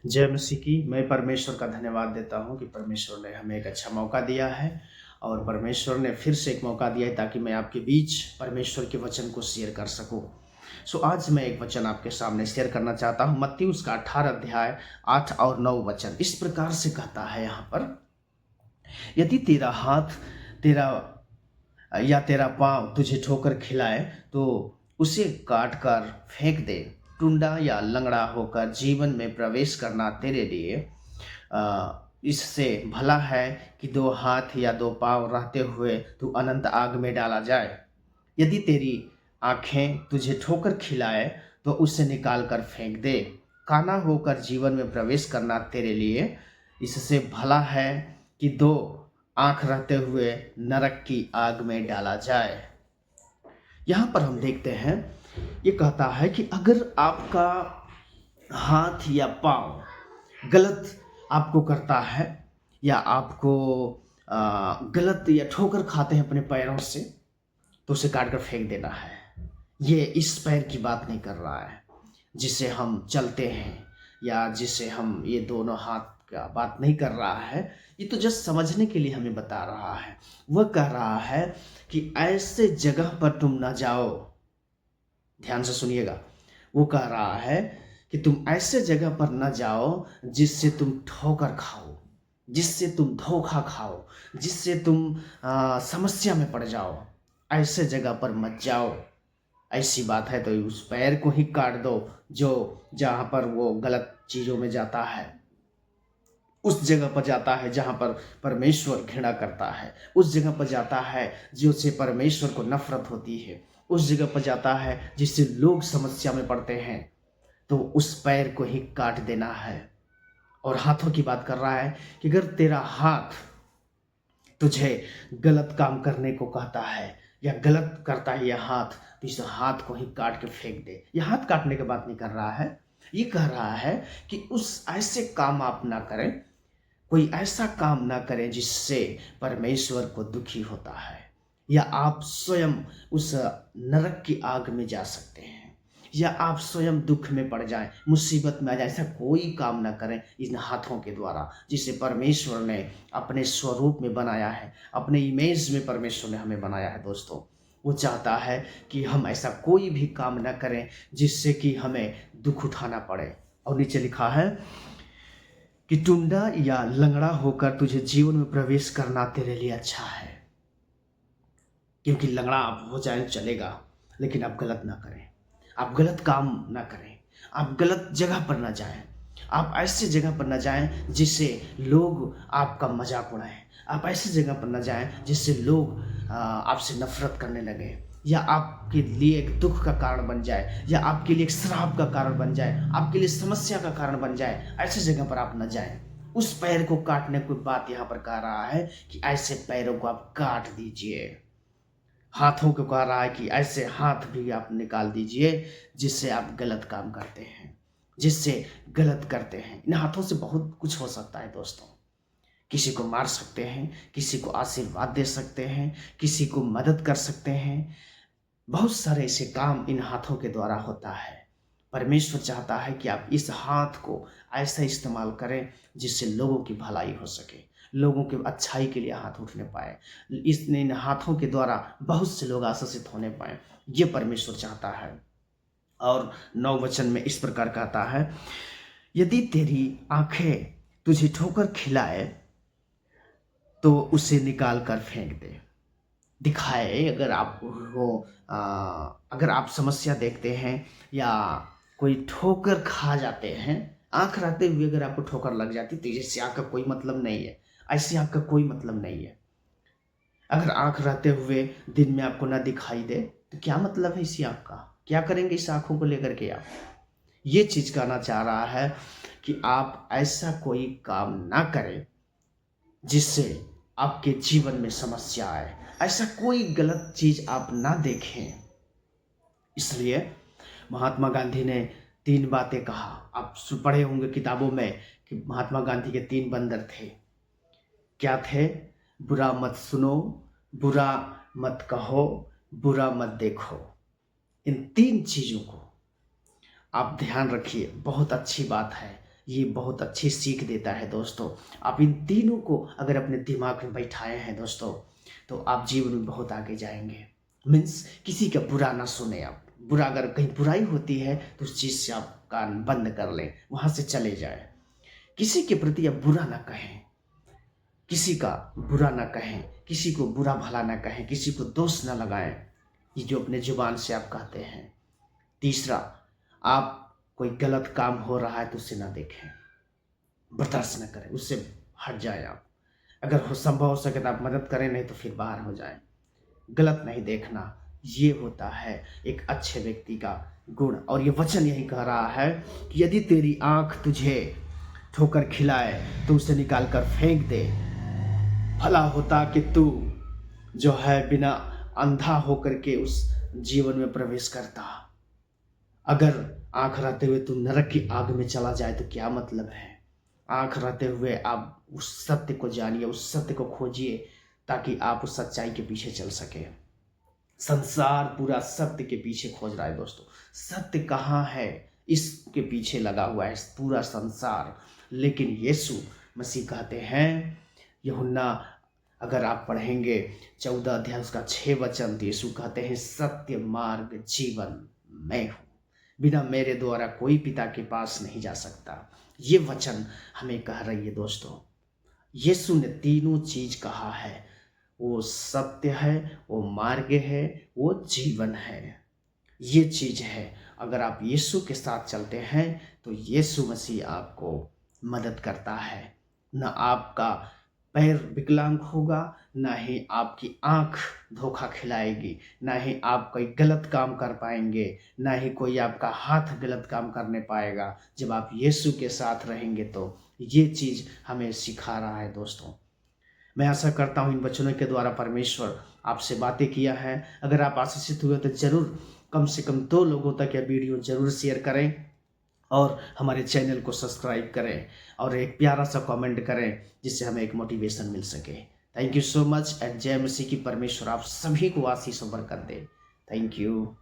जय मसीह की। मैं परमेश्वर का धन्यवाद देता हूँ कि परमेश्वर ने हमें एक अच्छा मौका दिया है और परमेश्वर ने फिर से एक मौका दिया है ताकि मैं आपके बीच परमेश्वर के वचन को शेयर कर सकूँ। आज मैं एक वचन आपके सामने शेयर करना चाहता हूँ। मत्ती उसका 18 अध्याय 8 और 9 वचन इस प्रकार से कहता है यहाँ पर, यदि तेरा हाथ तेरा या तेरा पाँव तुझे ठोकर खिलाए तो उसे काट कर फेंक दे। टुंडा या लंगड़ा होकर जीवन में प्रवेश करना तेरे लिए इससे भला है कि दो हाथ या दो पाँव रहते हुए तू अनंत आग में डाला जाए। यदि तेरी आंखें तुझे ठोकर खिलाए तो उसे निकाल कर फेंक दे। काना होकर जीवन में प्रवेश करना तेरे लिए इससे भला है कि दो आंख रहते हुए नरक की आग में डाला जाए। यहाँ पर हम देखते हैं, ये कहता है कि अगर आपका हाथ या पाँव गलत आपको करता है या आपको गलत या ठोकर खाते हैं अपने पैरों से, तो उसे काट कर फेंक देना है। ये इस पैर की बात नहीं कर रहा है जिसे हम चलते हैं या जिसे हम ये दोनों हाथ का बात नहीं कर रहा है। ये तो जस्ट समझने के लिए हमें बता रहा है। वह कह रहा है कि ऐसे जगह पर तुम ना जाओ। ध्यान से सुनिएगा। वो कह रहा है कि तुम ऐसे जगह पर न जाओ जिससे तुम ठोकर खाओ, जिससे तुम धोखा खाओ, जिससे तुम समस्या में पड़ जाओ। ऐसे जगह पर मत जाओ। ऐसी बात है तो उस पैर को ही काट दो जो जहाँ पर वो गलत चीज़ों में जाता है, उस जगह पर जाता है जहाँ पर परमेश्वर घृणा करता है, उस जगह पर जाता है जिससे परमेश्वर को नफरत होती है, उस जगह पर जाता है जिससे लोग समस्या में पड़ते हैं। तो उस पैर को ही काट देना है। और हाथों की बात कर रहा है कि अगर तेरा हाथ तुझे गलत काम करने को कहता है या गलत करता है यह हाथ, तो इस हाथ को ही काट के फेंक दे। यह हाथ काटने की बात नहीं कर रहा है, ये कह रहा है कि उस ऐसे काम आप ना करें, कोई ऐसा काम ना करें जिससे परमेश्वर को दुखी होता है या आप स्वयं उस नरक की आग में जा सकते हैं या आप स्वयं दुख में पड़ जाएं, मुसीबत में आ जाए। ऐसा कोई काम ना करें इन हाथों के द्वारा जिसे परमेश्वर ने अपने स्वरूप में बनाया है, अपने इमेज में परमेश्वर ने हमें बनाया है। दोस्तों, वो चाहता है कि हम ऐसा कोई भी काम ना करें जिससे कि हमें दुख उठाना पड़े। और नीचे लिखा है कि टुंडा या लंगड़ा होकर तुझे जीवन में प्रवेश करना तेरे लिए अच्छा है। क्योंकि लंगड़ा आप हो जाए चलेगा, लेकिन आप गलत ना करें, आप गलत काम ना करें, आप गलत जगह पर ना जाएं, आप ऐसी जगह पर ना जाएं जिससे लोग आपका मजाक उड़ाएं, आप ऐसी जगह पर ना जाएं जिससे लोग आपसे नफरत करने लगे या आपके लिए एक दुख का कारण बन जाए या आपके लिए एक श्राप का कारण बन जाए, आपके लिए समस्या का कारण बन जाए। ऐसी जगह पर आप न जाएं। उस पैर को काटने की बात यहाँ पर कह रहा है कि ऐसे पैरों को आप काट दीजिए। हाथों को कह रहा है कि ऐसे हाथ भी आप निकाल दीजिए जिससे आप गलत काम करते हैं, जिससे गलत करते हैं। इन हाथों से बहुत कुछ हो सकता है दोस्तों। किसी को मार सकते हैं, किसी को आशीर्वाद दे सकते हैं, किसी को मदद कर सकते हैं। बहुत सारे ऐसे काम इन हाथों के द्वारा होता है। परमेश्वर चाहता है कि आप इस हाथ को ऐसा इस्तेमाल करें जिससे लोगों की भलाई हो सके, लोगों के अच्छाई के लिए हाथ उठने पाए, इन हाथों के द्वारा बहुत से लोग आशीषित होने पाए। ये परमेश्वर चाहता है। और 9 वचन में इस प्रकार कहता है, यदि तेरी आंखें तुझे ठोकर खिलाए तो उसे निकाल कर फेंक दे। दिखाए अगर आप हो अगर आप समस्या देखते हैं या कोई ठोकर खा जाते हैं, आंख रहते हुए अगर आपको ठोकर लग जाती तो इससे आंख का कोई मतलब नहीं है, ऐसी आंख का कोई मतलब नहीं है। अगर आंख रहते हुए दिन में आपको ना दिखाई दे तो क्या मतलब है इसी आंख का? क्या करेंगे इस आंखों को लेकर के आप? ये चीज कहना चाह रहा है कि आप ऐसा कोई काम ना करें जिससे आपके जीवन में समस्या आए, ऐसा कोई गलत चीज आप ना देखें। इसलिए महात्मा गांधी ने 3 बातें कहा। आप पढ़े होंगे किताबों में कि महात्मा गांधी के 3 बंदर थे। क्या थे? बुरा मत सुनो, बुरा मत कहो, बुरा मत देखो। इन 3 चीजों को आप ध्यान रखिए। बहुत अच्छी बात है ये बहुत अच्छी सीख देता है दोस्तों। आप इन तीनों को अगर अपने दिमाग में बैठाए हैं दोस्तों, तो आप जीवन में बहुत आगे जाएंगे। मीन्स किसी का बुरा ना सुने आप। बुरा अगर कहीं बुराई होती है तो उस चीज़ से आप कान बंद कर लें, वहाँ से चले जाए। किसी के प्रति आप बुरा ना कहें, किसी का बुरा ना कहें, किसी को बुरा भला ना कहें, किसी को दोष ना लगाएं, ये जो अपने जुबान से आप कहते हैं। तीसरा, आप कोई गलत काम हो रहा है तो उसे ना देखें, बर्दाश्त न करें, उससे हट जाए आप। अगर हो संभव हो सके तो आप मदद करें, नहीं तो फिर बाहर हो जाएं। गलत नहीं देखना, ये होता है एक अच्छे व्यक्ति का गुण। और ये वचन यही कह रहा है कि यदि तेरी आंख तुझे ठोकर खिलाए तो उसे निकाल कर फेंक दे। भला होता कि तू जो है बिना अंधा होकर के उस जीवन में प्रवेश करता। अगर आंख रहते हुए तू नरक की आग में चला जाए तो क्या मतलब है। आंख रहते हुए आप उस सत्य को जानिए, उस सत्य को खोजिए, ताकि आप उस सच्चाई के पीछे चल सके। संसार पूरा सत्य के पीछे खोज रहा है दोस्तों। सत्य कहाँ है, इसके पीछे लगा हुआ है पूरा संसार। लेकिन यीशु मसीह कहते हैं, यूहन्ना अगर आप पढ़ेंगे 14 अध्याय उसका 6 वचन, तो यीशु कहते हैं, सत्य मार्ग जीवन मैं हूँ, बिना मेरे द्वारा कोई पिता के पास नहीं जा सकता। ये वचन हमें कह रही है दोस्तों। यीशु ने तीनों चीज कहा है, वो सत्य है, वो मार्ग है, वो जीवन है। ये चीज है। अगर आप यीशु के साथ चलते हैं तो यीशु मसीह आपको मदद करता है। न आपका पैर विकलांग होगा, ना ही आपकी आंख धोखा खिलाएगी, ना ही आप कोई गलत काम कर पाएंगे, ना ही कोई आपका हाथ गलत काम करने पाएगा। जब आप यीशु के साथ रहेंगे तो ये चीज़ हमें सिखा रहा है दोस्तों। मैं आशा करता हूँ इन वचनों के द्वारा परमेश्वर आपसे बातें किया है। अगर आप आशीषित हुए तो ज़रूर कम से कम 2 लोगों तक यह वीडियो ज़रूर शेयर करें और हमारे चैनल को सब्सक्राइब करें और एक प्यारा सा कमेंट करें, जिससे हमें एक मोटिवेशन मिल सके। Thank you so much and जय मसीह की। परमेश्वर आप सभी को आशीष और बरकत दे। Thank you.